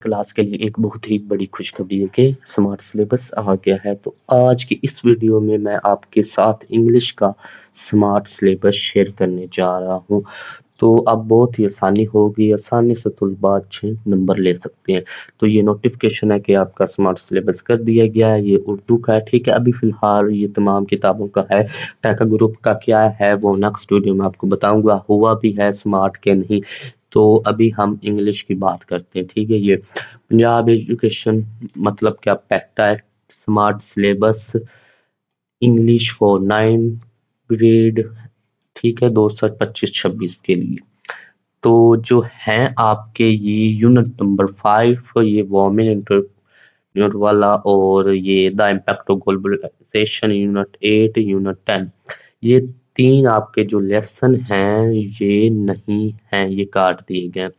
Class के लिए एक बहुत ही बड़ी खुशखबरी है कि स्मार्ट सिलेबस आ गया है। तो आज की इस वीडियो में मैं आपके साथ इंग्लिश का स्मार्ट सिलेबस शेयर करने जा रहा हूँ। तो अब बहुत ही आसानी होगी, आसानी से तलबा अच्छे नंबर ले सकते हैं। तो ये नोटिफिकेशन है कि आपका स्मार्ट सिलेबस कर दिया गया है। ये उर्दू का है, ठीक है। अभी फ़िलहाल ये तमाम किताबों का है। टैका ग्रुप का क्या है वो नेक्स्ट वीडियो में आपको बताऊँगा, हुआ भी है स्मार्ट के नहीं। तो अभी हम इंग्लिश की बात करते हैं, ठीक है। ये पंजाब एजुकेशन मतलब क्या पैक्टा है smart syllabus English for 9 grade, ठीक है, 2025-26 के लिए। तो जो हैं आपके ये यूनिट नंबर 5 ये वोमेन इंटरव्यूअर वाला, और ये the impact of globalisation unit 8 unit 10, ये 3 आपके जो लेसन हैं ये नहीं हैं, ये काट दिए गए।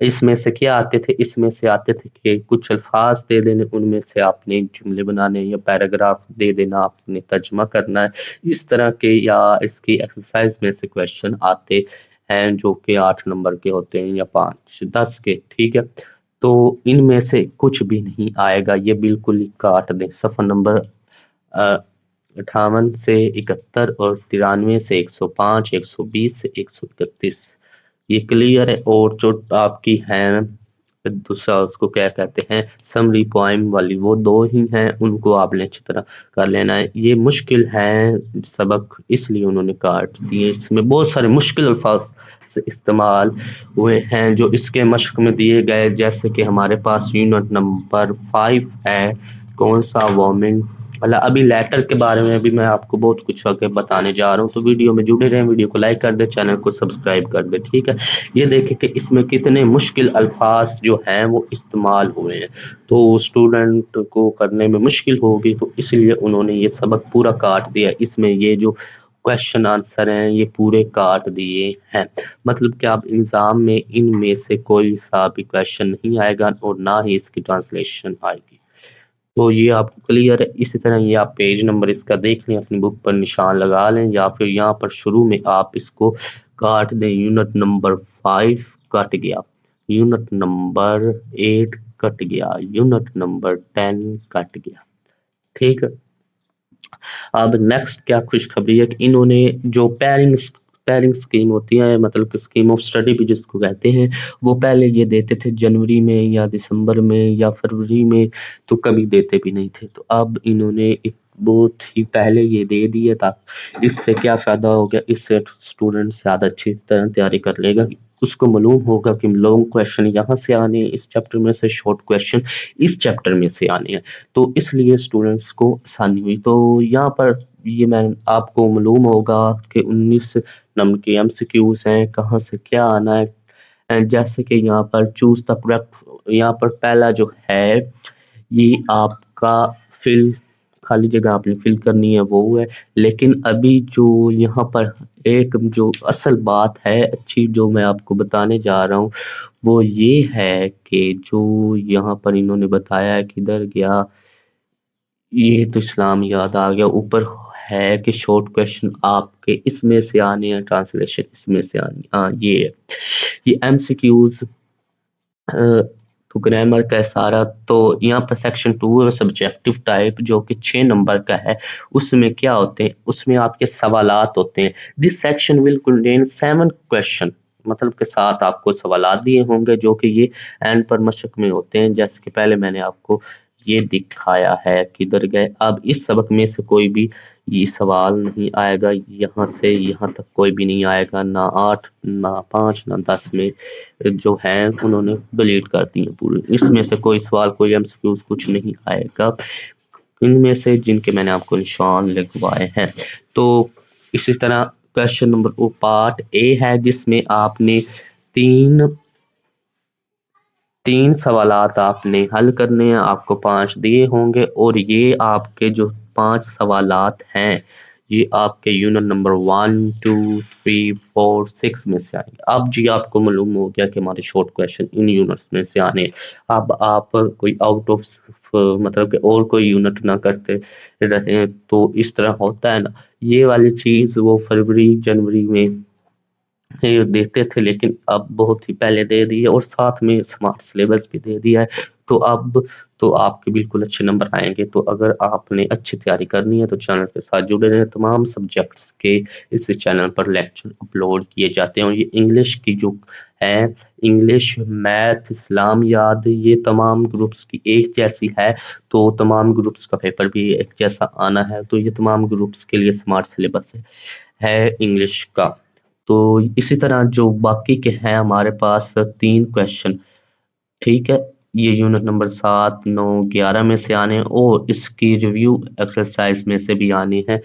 इसमें से क्या आते थे, इसमें से आते थे कि कुछ अल्फाज दे देने, उनमें से आपने जुमले बनाने या पैराग्राफ दे देना, आपने तर्जमा करना है इस तरह के, या इसकी एक्सरसाइज में से क्वेश्चन आते हैं जो कि 8 नंबर के होते हैं या 5-10 के, ठीक है। तो इनमें से कुछ भी नहीं आएगा, ये बिल्कुल ही काट दें। सफ़ा नंबर 58 से 71 और 93 से 105, 120 से 131, ये क्लियर है। और जो आपकी है दूसरा उसको क्या कहते हैं समरी पोएम वाली, वो 2 ही हैं, उनको आपने अच्छी तरह कर लेना है। ये मुश्किल है सबक, इसलिए उन्होंने काट दिए। इसमें बहुत सारे मुश्किल अल्फाज से इस्तेमाल हुए हैं जो इसके मश्क में दिए गए, जैसे कि हमारे पास यूनिट नंबर 5 है, कौन सा वार्मिंग वाला। अभी लेटर के बारे में भी मैं आपको बहुत कुछ आगे बताने जा रहा हूँ, तो वीडियो में जुड़े रहें, वीडियो को लाइक कर दे, चैनल को सब्सक्राइब कर दे, ठीक है। ये देखें कि इसमें कितने मुश्किल अल्फाज जो हैं वो इस्तेमाल हुए हैं, तो स्टूडेंट को करने में मुश्किल होगी, तो इसलिए उन्होंने ये सबक पूरा काट दिया। इसमें ये जो क्वेश्चन आंसर हैं ये पूरे काट दिए हैं, मतलब कि आप एग्जाम में इनमें से कोई सा भी क्वेश्चन नहीं आएगा और ना ही इसकी ट्रांसलेशन आएगी। तो ये आपको क्लियर है। इसी तरह ये आप पेज नंबर इसका देख लें, अपनी बुक पर निशान लगा लें, या फिर यहाँ पर शुरू में आप इसको काट दें। यूनिट नंबर 5 कट गया, यूनिट नंबर 8 कट गया, यूनिट नंबर 10 कट गया, ठीक है। अब नेक्स्ट क्या खुशखबरी है कि इन्होंने जो पेयरिंग स्कीम होती है, मतलब कि स्कीम ऑफ स्टडी भी जिसको कहते हैं, वो पहले ये देते थे जनवरी में या दिसंबर में या फरवरी में, तो कभी देते भी नहीं थे। तो अब इन्होंने एक बहुत ही पहले ये दे दिया था। इससे क्या फ़ायदा हो गया, इससे स्टूडेंट ज़्यादा अच्छी तरह तैयारी कर लेगा। उसको मालूम होगा कि लॉन्ग क्वेश्चन यहाँ से आने हैं इस चैप्टर में से, शॉर्ट क्वेश्चन इस चैप्टर में से आने हैं, तो इसलिए स्टूडेंट्स को आसानी हुई। तो यहाँ पर ये मैं आपको मालूम होगा कि 19 नंबर के एमसीक्यूज हैं, कहाँ से क्या आना है। जैसे कि यहाँ पर चूज द करेक्ट, यहाँ पर पहला जो है ये आपका फिल, खाली जगह आपने फिल करनी है वो है। लेकिन अभी जो यहाँ पर एक जो असल बात है अच्छी, जो मैं आपको बताने जा रहा हूँ, वो ये है कि जो यहाँ पर इन्होंने बताया है, किधर गया ये, तो इस्लाम याद आ गया। ऊपर है कि शॉर्ट क्वेश्चन आपके इसमें से आने हैं, ट्रांसलेशन इसमें से आनी, हाँ ये है। ये एमसीक्यूज तो ग्रामर का है सारा। तो यहाँ पर सेक्शन 2 है सब्जेक्टिव टाइप, जो कि 6 नंबर का है। उसमें क्या होते हैं, उसमें आपके सवालात होते हैं। This section will contain 7 question, मतलब के साथ आपको सवालात दिए होंगे जो कि ये एंड पर मशक में होते हैं, जैसे कि पहले मैंने आपको ये दिखाया है। किधर गए, अब इस सबक में से कोई भी ये सवाल नहीं आएगा, यहाँ से यहाँ तक कोई भी नहीं आएगा, ना 8 ना 5 ना 10 में जो है उन्होंने डिलीट कर दिए पूरे। इसमें से कोई सवाल, कोई एमसीक्यूज कुछ नहीं आएगा इनमें से, जिनके मैंने आपको निशान लिखवाए हैं। तो इसी तरह क्वेश्चन नंबर वो पार्ट ए है, जिसमें आपने तीन तीन सवालात आपने हल करने हैं, आपको 5 दिए होंगे, और ये आपके जो 5 सवालात हैं ये आपके यूनिट नंबर 1 2 3 4 6 में से आएंगे। अब जी आपको मालूम हो गया कि हमारे शॉर्ट क्वेश्चन इन यूनिट्स में से आने हैं। अब आप कोई आउट ऑफ मतलब कि और कोई यूनिट ना करते रहे, तो इस तरह होता है ना, ये वाली चीज़ वो फरवरी जनवरी में ये देते थे, लेकिन अब बहुत ही पहले दे दिए और साथ में स्मार्ट सिलेबस भी दे दिया है। तो अब तो आपके बिल्कुल अच्छे नंबर आएंगे। तो अगर आपने अच्छी तैयारी करनी है तो चैनल के साथ जुड़े रहें। तमाम सब्जेक्ट्स के इस चैनल पर लेक्चर अपलोड किए जाते हैं और ये इंग्लिश की जो है, इंग्लिश, मैथ, इस्लामियात, ये तमाम ग्रुप्स की एक जैसी है। तो तमाम ग्रुप्स का पेपर भी एक जैसा आना है। तो ये तमाम ग्रुप्स के लिए स्मार्ट सिलेबस है इंग्लिश का। तो इसी तरह जो बाकी के हैं हमारे पास 3 क्वेश्चन, ठीक है, ये यूनिट नंबर 7, 9, 11 में से आने हैं और इसकी रिव्यू एक्सरसाइज में से भी आने हैं,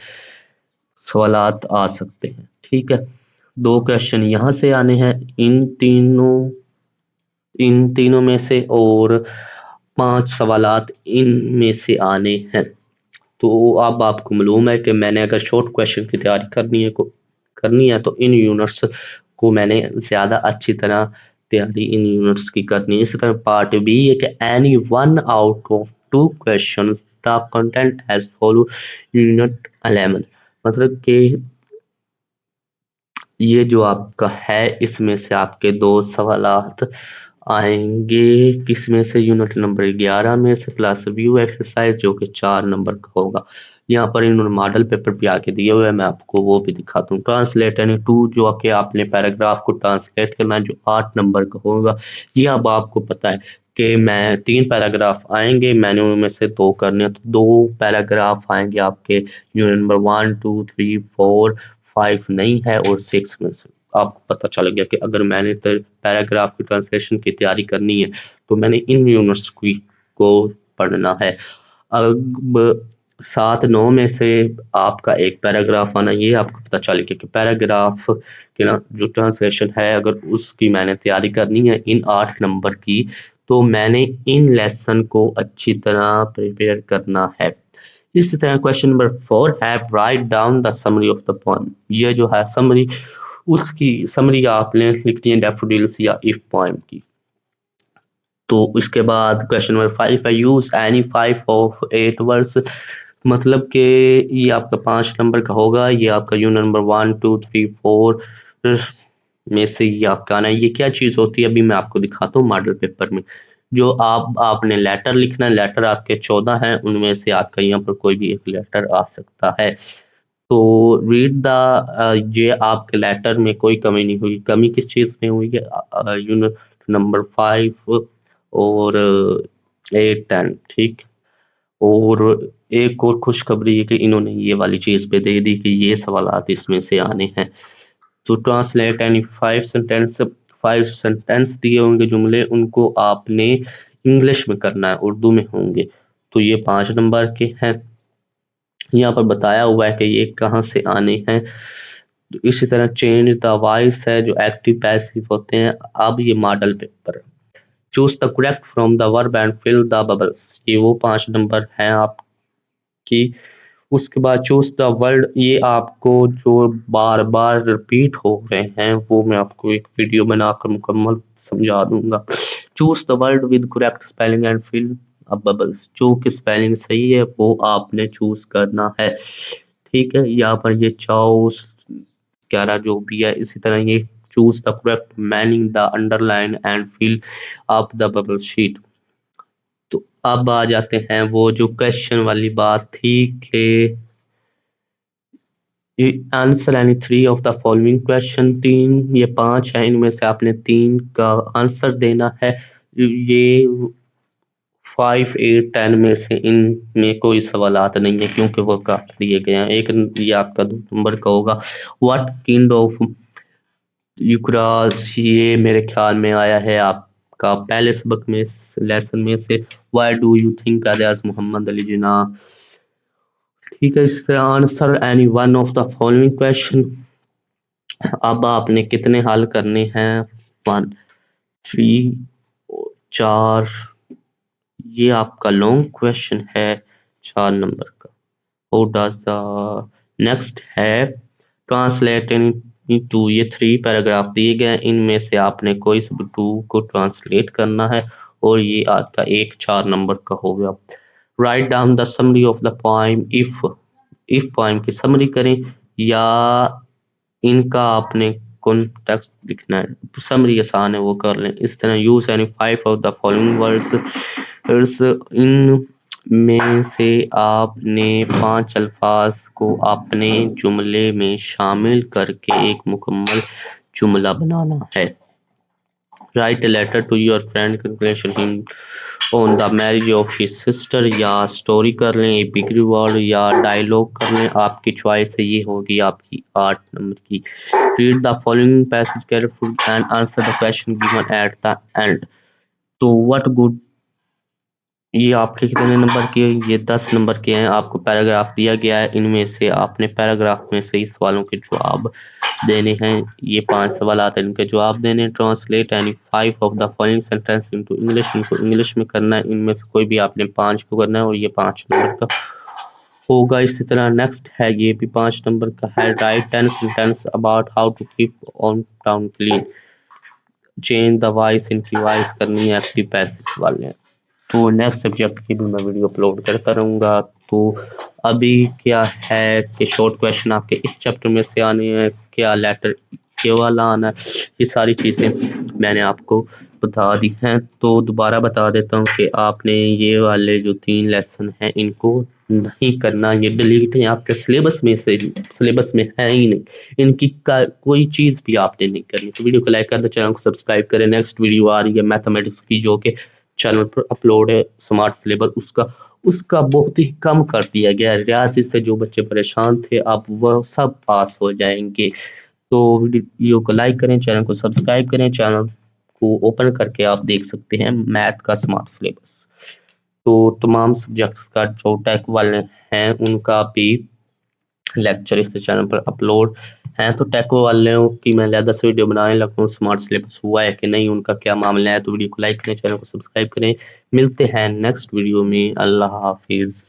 सवालात आ सकते हैं, ठीक है। 2 क्वेश्चन यहाँ से आने हैं इन तीनों में से और 5 सवालात इनमें से आने हैं। तो अब आपको मालूम है कि मैंने अगर शॉर्ट क्वेश्चन की तैयारी करनी है तो इन यूनिट्स को मैंने ज़्यादा अच्छी तरह तैयारी इन यूनिट्स की करनी है। इसी तरह पार्ट बी है कि any one out of 2 questions the content as follow unit 11, मतलब कि ये जो आपका है इसमें से आपके 2 सवालात आएंगे, किसमें से, यूनिट नंबर 11 में से, प्लस व्यू एक्सरसाइज जो कि 4 नंबर का होगा। यहाँ पर इन्होंने मॉडल पेपर भी आके दिए हुए हैं, मैं आपको वो भी दिखाता हूँ। ट्रांसलेट यानी टू, जो कि आपने पैराग्राफ को ट्रांसलेट करना है, जो 8 नंबर का होगा। ये अब आपको पता है कि मैं 3 पैराग्राफ आएंगे, मैंने उनमें से 2 करने हैं। तो 2 पैराग्राफ आएंगे आपके यूनिट नंबर 1, 2, 3, 4, 5 नहीं है और 6 में से। आपको पता चल गया कि अगर मैंने तो पैराग्राफ की ट्रांसलेशन की तैयारी करनी है तो मैंने इन यूनिट्स को पढ़ना है। अब 7, 9 में से आपका एक पैराग्राफ आना, ये आपको पता चल गया कि पैराग्राफ की ना जो ट्रांसलेशन है, अगर उसकी मैंने तैयारी करनी है इन 8 नंबर की, तो मैंने इन लेसन को अच्छी तरह प्रिपेयर करना है। इसी तरह क्वेश्चन नंबर 4 है write down the summary of the poem. ये जो है समरी, उसकी समरी आपने लिखनी है डैफोडिल्स या इफ पोएम की। तो इसके बाद क्वेश्चन नंबर 5 है यूज एनी 5 ऑफ 8 वर्ड्स, मतलब कि ये आपका 5 नंबर का होगा। ये आपका यूनिट नंबर 1, 2, 3, 4 में से ये आपका आना है। ये क्या चीज़ होती है अभी मैं आपको दिखाता हूँ मॉडल पेपर में। जो आपने लेटर लिखना है, लेटर आपके 14 हैं, उनमें से आपका यहाँ पर कोई भी एक लेटर आ सकता है। तो रीड द, ये आपके लेटर में कोई कमी नहीं हुई। कमी किस चीज़ में हुई है, यूनिट नंबर 5 और 8, 10, ठीक। और एक और खुशखबरी है कि इन्होंने ये वाली चीज़ पे दे दी कि ये सवालात इसमें से आने हैं। तो ट्रांसलेट एनी 5 सेंटेंस दिए होंगे जुमले, उनको आपने इंग्लिश में करना है, उर्दू में होंगे। तो ये 5 नंबर के हैं। यहाँ पर बताया हुआ है कि ये कहाँ से आने हैं। तो इसी तरह चेंज द वॉइस है, जो एक्टिव पैसिव होते हैं। अब ये model paper, choose the correct from the verb and fill the bubbles, ये वो 5 नंबर हैं आपकी। उसके बाद चूज द वर्ड, ये आपको जो बार बार रिपीट हो रहे हैं वो मैं आपको एक वीडियो बनाकर मुकम्मल समझा दूंगा। Choose the word with correct spelling and fill अब बबल्स, जो कि स्पेलिंग सही है वो आपने चूज करना है, ठीक है। यहाँ पर ये चाउस 11 जो भी है। इसी तरह ये choose the correct meaning the underline and fill up the bubble sheet. तो अब आ जाते हैं वो जो क्वेश्चन वाली बात थी कि answer any 3 of the following question. 3, ये 5 है, इनमें से आपने 3 का आंसर देना है। ये 5, 8, 10 में से इनमें कोई सवालात नहीं है क्योंकि वो काट दिए गए हैं। एक ये आपका 2 नंबर का होगा। व्हाट काइंड ऑफ यूक्रास, ये मेरे ख्याल में आया है आपका पहले सबक में, लेसन में से। Why do you think alias Mohammad Ali Jinnah, ठीक है। इसका answer any one of the following question. अब आपने कितने हल करने हैं, 1, 3, 4, ये आपका लॉन्ग क्वेश्चन है 4 नंबर का। हाउ डज द नेक्स्ट है ट्रांसलेट टू, ये 3 पैराग्राफ दिए गए हैं, इनमें से आपने कोई से 2 को ट्रांसलेट करना है और ये आपका एक 4 नंबर का हो गया। Write down the summary of the poem, if poem की समरी करें, या इनका आपने कॉन्टेक्स्ट लिखना है, समरी आसान है वो कर लें। इस तरह use any 5 of the following words, इन में से आपने 5 अल्फाज को अपने जुमले में शामिल करके एक मुकम्मल जुमला बनाना है। Write a letter to your friend congratulation him on the marriage of his sister, या स्टोरी कर लें, ए बिग रिवॉर्ड या डायलॉग कर लें, आपकी चॉइस है। ये होगी आपकी 8 नंबर की। Read the following passage careful and answer the question given at the end. तो व्हाट गुड, ये आपके कितने नंबर के, ये 10 नंबर के हैं। आपको पैराग्राफ दिया गया है, इनमें से आपने पैराग्राफ में से इस सवालों के जवाब देने हैं। ये 5 सवाल आते हैं, इनके जवाब देने। Translate any 5 of the following sentence into English, इनको इंग्लिश में करना है। इनमें से कोई भी आपने 5 को करना है और ये 5 नंबर का होगा। इसी तरह नेक्स्ट है, ये भी 5 नंबर का है। Write 10 sentence about how to keep on town clean, change the voice, इनकी वॉइस करनी है एक्टिव पैसिव वाले। तो नेक्स्ट सब्जेक्ट की भी मैं वीडियो अपलोड करता रहूँगा। तो अभी क्या है कि शॉर्ट क्वेश्चन आपके इस चैप्टर में से आने हैं, क्या लेटर के वाला आना है, ये सारी चीज़ें मैंने आपको बता दी हैं। तो दोबारा बता देता हूँ कि आपने ये वाले जो 3 लेसन हैं इनको नहीं करना, ये डिलीट है आपके सिलेबस में से, सिलेबस में है ही नहीं, इनकी कोई चीज़ भी आपने नहीं करनी। तो वीडियो को लाइक कर दो, चैनल को सब्सक्राइब करें। नेक्स्ट वीडियो आ रही है मैथमेटिक्स की, जो कि चैनल पर अपलोड है, स्मार्ट सिलेबस उसका बहुत ही कम कर दिया गया है। रियासी से जो बच्चे परेशान थे अब वह सब पास हो जाएंगे। तो वीडियो को लाइक करें, चैनल को सब्सक्राइब करें, चैनल को ओपन करके आप देख सकते हैं मैथ का स्मार्ट सिलेबस। तो तमाम सब्जेक्ट्स का जो टेक वाले हैं उनका भी लेक्चर इस चैनल पर अपलोड हैं। तो टेको वालों की मैं अलग से वीडियो बनाने लगा हूँ, स्मार्ट सिलेबस हुआ है कि नहीं, उनका क्या मामला है। तो वीडियो को लाइक करें, चैनल को सब्सक्राइब करें। मिलते हैं नेक्स्ट वीडियो में। अल्लाह हाफिज़।